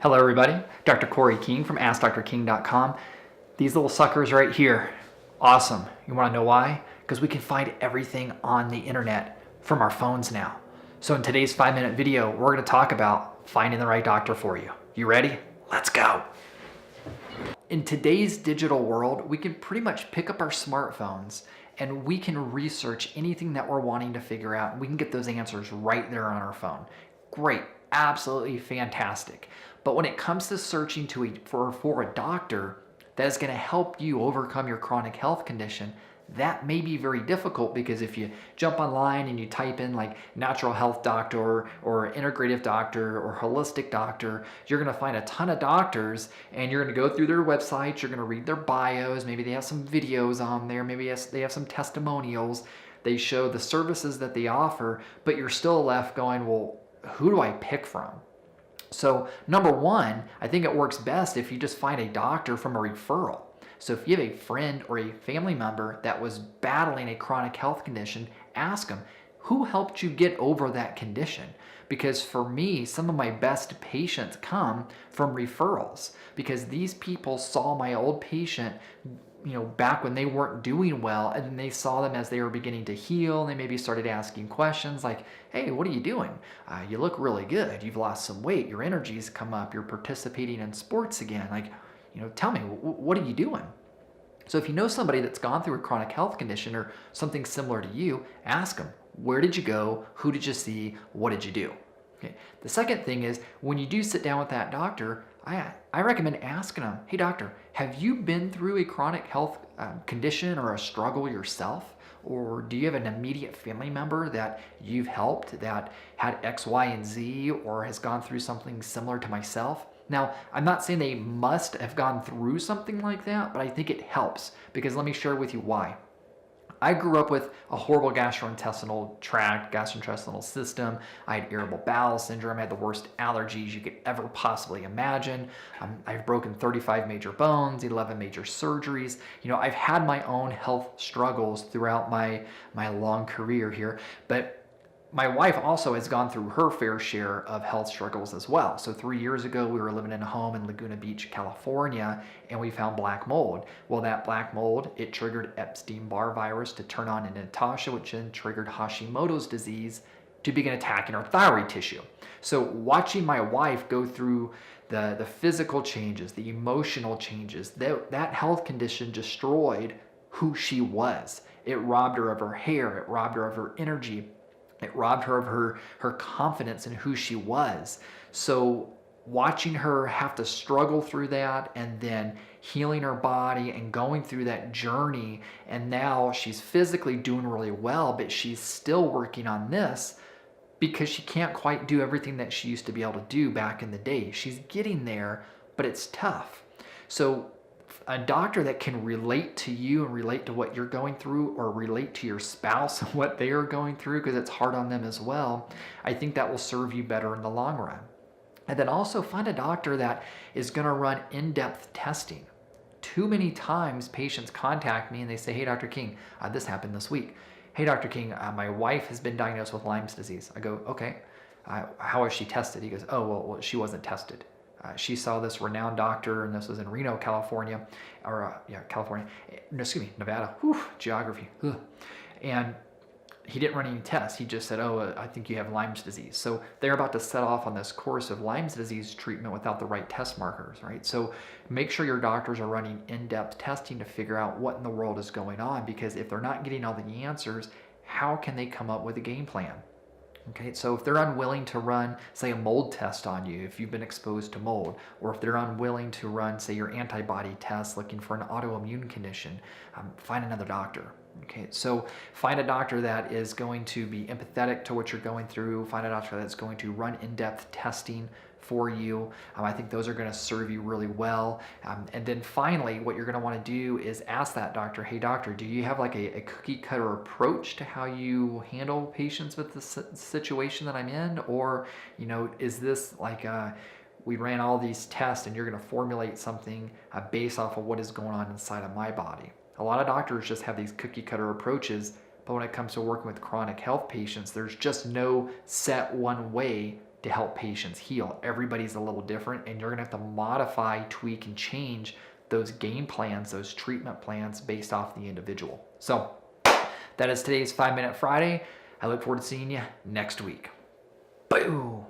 Hello everybody, Dr. Corey King from AskDrKing.com. These little suckers right here, awesome. You want to know why? Because we can find everything on the internet from our phones now. So in today's 5-minute video, we're going to talk about finding the right doctor for you. You ready? Let's go. In today's digital world, we can pretty much pick up our smartphones and we can research anything that we're wanting to figure out. We can get those answers right there on our phone. Great, absolutely fantastic. But when it comes to searching for a doctor that is going to help you overcome your chronic health condition, that may be very difficult, because if you jump online and you type in like natural health doctor or integrative doctor or holistic doctor, you're going to find a ton of doctors and you're going to go through their websites, you're going to read their bios, maybe they have some videos on there, maybe they have some testimonials, they show the services that they offer, but you're still left going, well, who do I pick from? So number one, I think it works best if you just find a doctor from a referral. So if you have a friend or a family member that was battling a chronic health condition, ask them, who helped you get over that condition? Because for me, some of my best patients come from referrals, because these people saw my old patient, back when they weren't doing well, and then they saw them as they were beginning to heal, and they maybe started asking questions like, hey, what are you doing? You look really good. You've lost some weight. Your energy's come up. You're participating in sports again. Like, tell me, what are you doing? So if you know somebody that's gone through a chronic health condition or something similar to you, ask them, where did you go? Who did you see? What did you do? Okay. The second thing is, when you do sit down with that doctor, I recommend asking them, hey doctor, have you been through a chronic health condition or a struggle yourself? Or do you have an immediate family member that you've helped that had X, Y, and Z, or has gone through something similar to myself? Now, I'm not saying they must have gone through something like that, but I think it helps, because let me share with you why. I grew up with a horrible gastrointestinal tract, gastrointestinal system. I had irritable bowel syndrome. I had the worst allergies you could ever possibly imagine. I've broken 35 major bones, 11 major surgeries. I've had my own health struggles throughout my long career here, but my wife also has gone through her fair share of health struggles as well. So 3 years ago, we were living in a home in Laguna Beach, California, and we found black mold. Well, that black mold, it triggered Epstein-Barr virus to turn on in Natasha, which then triggered Hashimoto's disease to begin attacking our thyroid tissue. So watching my wife go through the physical changes, the emotional changes, that health condition destroyed who she was. It robbed her of her hair. It robbed her of her energy. It robbed her of her confidence in who she was. So watching her have to struggle through that, and then healing her body and going through that journey, and now she's physically doing really well, but she's still working on this because she can't quite do everything that she used to be able to do back in the day. She's getting there, but it's tough. So a doctor that can relate to you and relate to what you're going through, or relate to your spouse and what they are going through, because it's hard on them as well, I think that will serve you better in the long run. And then also find a doctor that is going to run in-depth testing. Too many times patients contact me and they say, hey, Dr. King, this happened this week. Hey, Dr. King, my wife has been diagnosed with Lyme's disease. I go, okay, how was she tested? He goes, oh, well, she wasn't tested. She saw this renowned doctor, and this was in Reno, California, Nevada. Whew, geography. Ugh. And he didn't run any tests. He just said, oh, I think you have Lyme's disease. So they're about to set off on this course of Lyme's disease treatment without the right test markers, right? So make sure your doctors are running in-depth testing to figure out what in the world is going on, because if they're not getting all the answers, how can they come up with a game plan? Okay, so if they're unwilling to run, say, a mold test on you, if you've been exposed to mold, or if they're unwilling to run, say, your antibody test looking for an autoimmune condition, find another doctor. Okay, so find a doctor that is going to be empathetic to what you're going through. Find a doctor that's going to run in-depth testing for you. I think those are going to serve you really well. And then finally, what you're going to want to do is ask that doctor, hey doctor, do you have like a cookie cutter approach to how you handle patients with the situation that I'm in? Or, is this like we ran all these tests and you're going to formulate something based off of what is going on inside of my body? A lot of doctors just have these cookie cutter approaches, but when it comes to working with chronic health patients, there's just no set one way to help patients heal. Everybody's a little different, and you're going to have to modify, tweak, and change those game plans, those treatment plans based off the individual. So that is today's 5 Minute Friday. I look forward to seeing you next week. Boom.